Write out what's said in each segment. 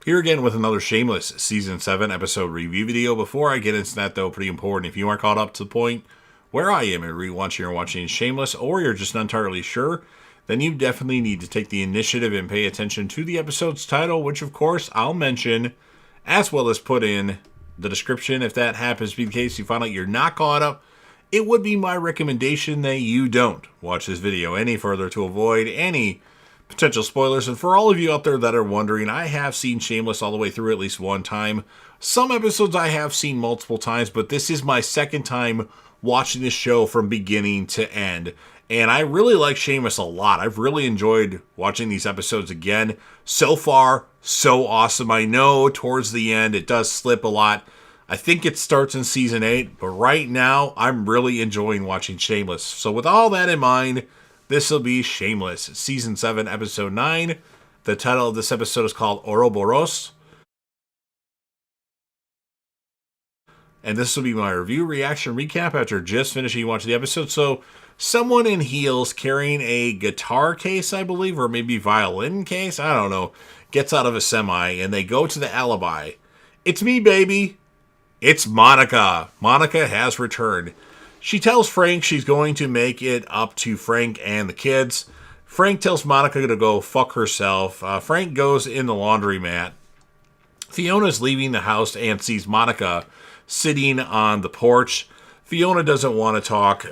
Here again with another Shameless Season 7 episode review video. Before I get into that, though, pretty important, if you aren't caught up to the point where I am in rewatching or watching Shameless, or you're just not entirely sure, then you definitely need to take the initiative and pay attention to the episode's title, which of course I'll mention, as well as put in the description. If that happens to be the case, you find out you're not caught up, it would be my recommendation that you don't watch this video any further to avoid any potential spoilers. And for all of you out there that are wondering, I have seen Shameless all the way through at least one time. Some episodes I have seen multiple times, but this is my second time watching this show from beginning to end. And I really like Shameless a lot. I've really enjoyed watching these episodes again. So far, so awesome. I know towards the end it does slip a lot. I think it starts in season 8, but right now I'm really enjoying watching Shameless. So with all that in mind, this will be Shameless, Season 7, Episode 9. The title of this episode is called Ouroboros. And this will be my review, reaction, recap after just finishing watching the episode. So, someone in heels carrying a guitar case, I believe, or maybe violin case, I don't know, gets out of a semi, and they go to the alibi. It's me, baby. It's Monica. Monica has returned. She tells Frank she's going to make it up to Frank and the kids. Frank tells Monica to go fuck herself. Frank goes in the laundromat. Fiona's leaving the house and sees Monica sitting on the porch. Fiona doesn't want to talk.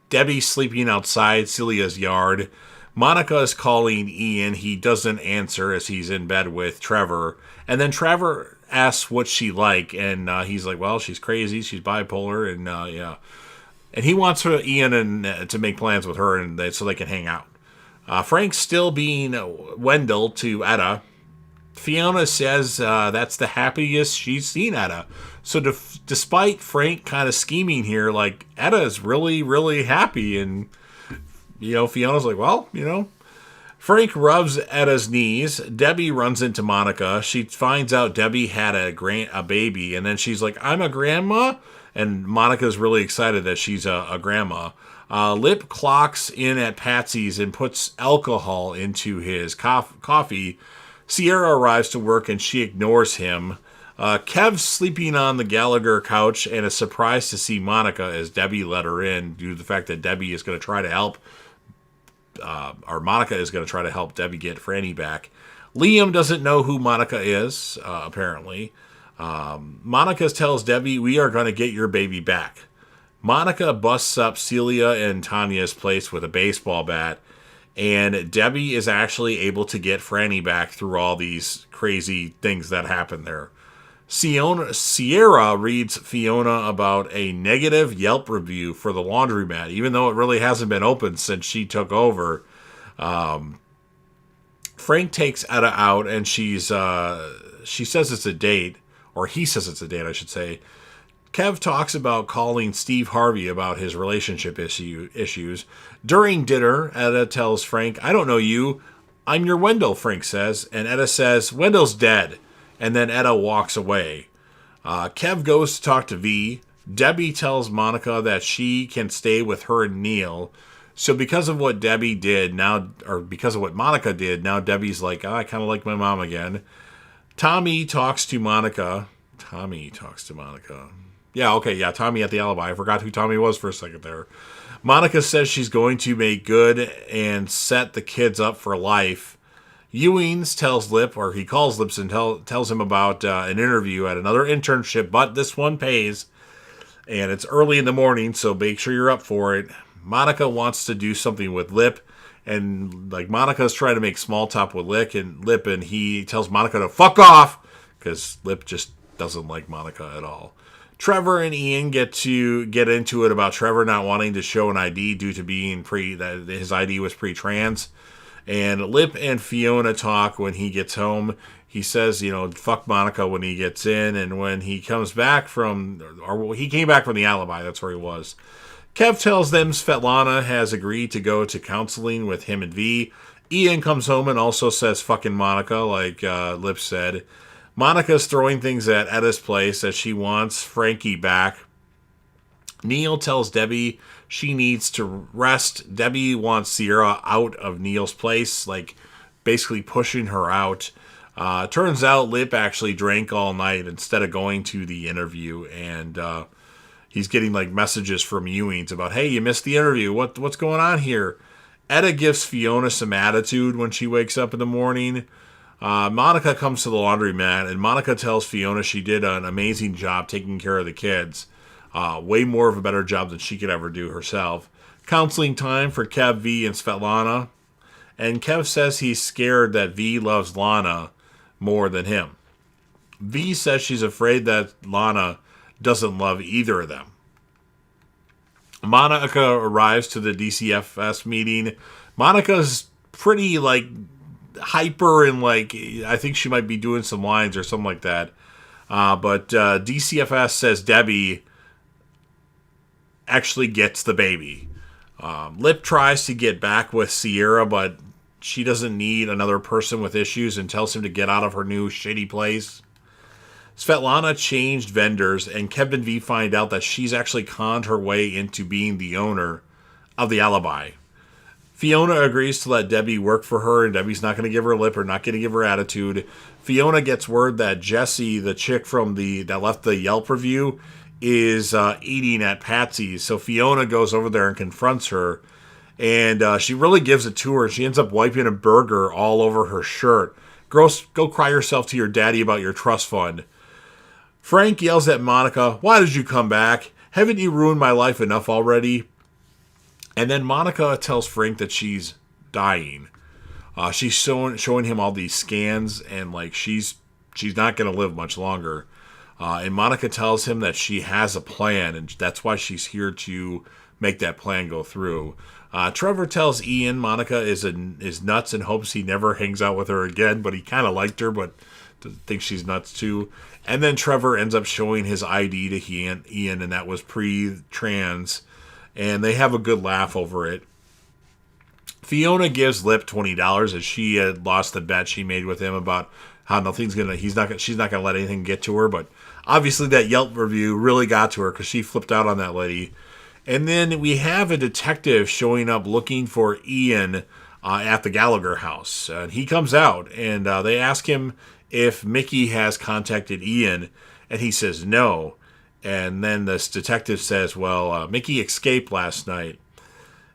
Debbie's sleeping outside Celia's yard. Monica is calling Ian. He doesn't answer as he's in bed with Trevor. And then Trevor asks what she like, and he's like, well, she's crazy, she's bipolar, and yeah. And he wants Ian and to make plans with her and so they can hang out. Frank's still being Wendell to Etta. Fiona says that's the happiest she's seen Etta. So despite Frank kind of scheming here, like, Etta is really, really happy. And, Fiona's like, well, Frank rubs Etta's knees. Debbie runs into Monica. She finds out Debbie had a baby. And then she's like, I'm a grandma? And Monica's really excited that she's a grandma. Lip clocks in at Patsy's and puts alcohol into his coffee. Sierra arrives to work and she ignores him. Kev's sleeping on the Gallagher couch and is surprised to see Monica as Debbie let her in due to the fact that Debbie is going to try to help, or Monica is going to try to help Debbie get Franny back. Liam doesn't know who Monica is, apparently. Monica tells Debbie, we are going to get your baby back. Monica busts up Celia and Tanya's place with a baseball bat. And Debbie is actually able to get Franny back through all these crazy things that happen there. Sierra reads Fiona about a negative Yelp review for the laundromat, even though it really hasn't been open since she took over. Frank takes Etta out, and she says it's a date, or he says it's a date, I should say. Kev talks about calling Steve Harvey about his relationship issues. During dinner, Etta tells Frank, I don't know you. I'm your Wendell, Frank says. And Etta says, Wendell's dead. And then Etta walks away. Kev goes to talk to V. Debbie tells Monica that she can stay with her and Neil. So because of what Debbie did now, or because of what Monica did, now Debbie's like, I kind of like my mom again. Tommy talks to Monica. Yeah, okay, yeah, Tommy at the alibi. I forgot who Tommy was for a second there. Monica says she's going to make good and set the kids up for life. Ewings tells Lip, or he calls Lips and tells him about an interview at another internship, but this one pays. And it's early in the morning, so make sure you're up for it. Monica wants to do something with Lip, and like Monica's trying to make small talk with Lip, and he tells Monica to fuck off, because Lip just doesn't like Monica at all. Trevor and Ian get into it about Trevor not wanting to show an ID due to being that his ID was pre-trans. And Lip and Fiona talk when he gets home. He says, fuck Monica when he gets in. And when he comes back he came back from the alibi, that's where he was. Kev tells them Svetlana has agreed to go to counseling with him and V. Ian comes home and also says fucking Monica, like Lip said. Monica's throwing things at Etta's place as she wants Frankie back. Neil tells Debbie she needs to rest. Debbie wants Sierra out of Neil's place, like basically pushing her out. Turns out Lip actually drank all night instead of going to the interview, and he's getting like messages from Ewings about, hey, you missed the interview. What's going on here? Etta gives Fiona some attitude when she wakes up in the morning. Monica comes to the laundromat, and Monica tells Fiona she did an amazing job taking care of the kids. Way more of a better job than she could ever do herself. Counseling time for Kev, V, and Svetlana. And Kev says he's scared that V loves Lana more than him. V says she's afraid that Lana doesn't love either of them. Monica arrives to the DCFS meeting. Monica's pretty, like, hyper and, like, I think she might be doing some lines or something like that. But DCFS says Debbie actually gets the baby. Lip tries to get back with Sierra, but she doesn't need another person with issues and tells him to get out of her new shitty place. Svetlana changed vendors, and Kevin V find out that she's actually conned her way into being the owner of the alibi. Fiona agrees to let Debbie work for her, and Debbie's not going to give her lip or not going to give her attitude. Fiona gets word that Jessie, the chick from that left the Yelp review, is eating at Patsy's. So Fiona goes over there and confronts her, and she really gives it to her. She ends up wiping a burger all over her shirt. Gross, go cry yourself to your daddy about your trust fund. Frank yells at Monica, why did you come back? Haven't you ruined my life enough already? And then Monica tells Frank that she's dying. She's showing him all these scans, and like she's not going to live much longer. And Monica tells him that she has a plan, and that's why she's here to make that plan go through. Trevor tells Ian Monica is nuts and hopes he never hangs out with her again, but he kind of liked her, but thinks she's nuts too. And then Trevor ends up showing his ID to Ian, and that was pre-trans, and they have a good laugh over it. Fiona gives Lip $20 as she had lost the bet she made with him about how she's not gonna let anything get to her, but obviously that Yelp review really got to her because she flipped out on that lady. And then we have a detective showing up looking for Ian at the Gallagher house. And he comes out, and they ask him if Mickey has contacted Ian, and he says no. And then this detective says, well, Mickey escaped last night.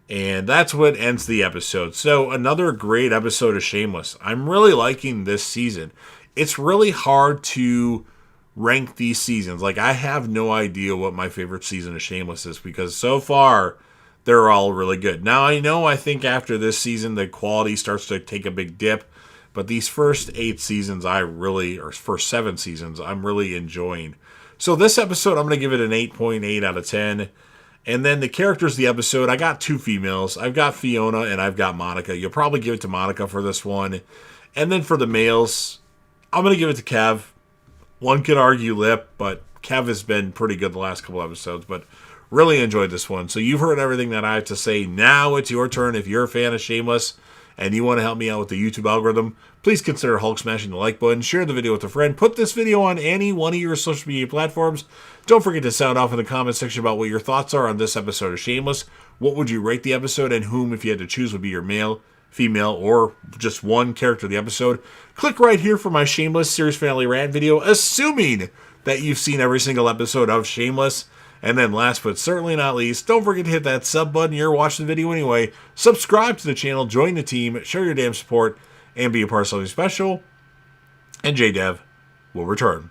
And that's what ends the episode. So another great episode of Shameless. I'm really liking this season. It's really hard to rank these seasons. Like, I have no idea what my favorite season of Shameless is, because so far they're all really good. Now, I think after this season the quality starts to take a big dip, but these first 8 seasons first 7 seasons I'm really enjoying. So this episode I'm going to give it an 8.8 out of 10. And then the characters of the episode, I got 2 females. I've got Fiona and I've got Monica. You'll probably give it to Monica for this one. And then for the males, I'm going to give it to Kev. One could argue Lip, but Kev has been pretty good the last couple episodes, but really enjoyed this one. So you've heard everything that I have to say. Now it's your turn. If you're a fan of Shameless and you want to help me out with the YouTube algorithm, please consider Hulk smashing the like button, share the video with a friend, put this video on any one of your social media platforms. Don't forget to sound off in the comment section about what your thoughts are on this episode of Shameless. What would you rate the episode, and whom, if you had to choose, would be your male, female, or just one character of the episode? Click right here for my Shameless series finale rant video, assuming that you've seen every single episode of Shameless. And then last but certainly not least, don't forget to hit that sub button. You're watching the video anyway. Subscribe to the channel, join the team, show your damn support, and be a part of something special. And JDev will return.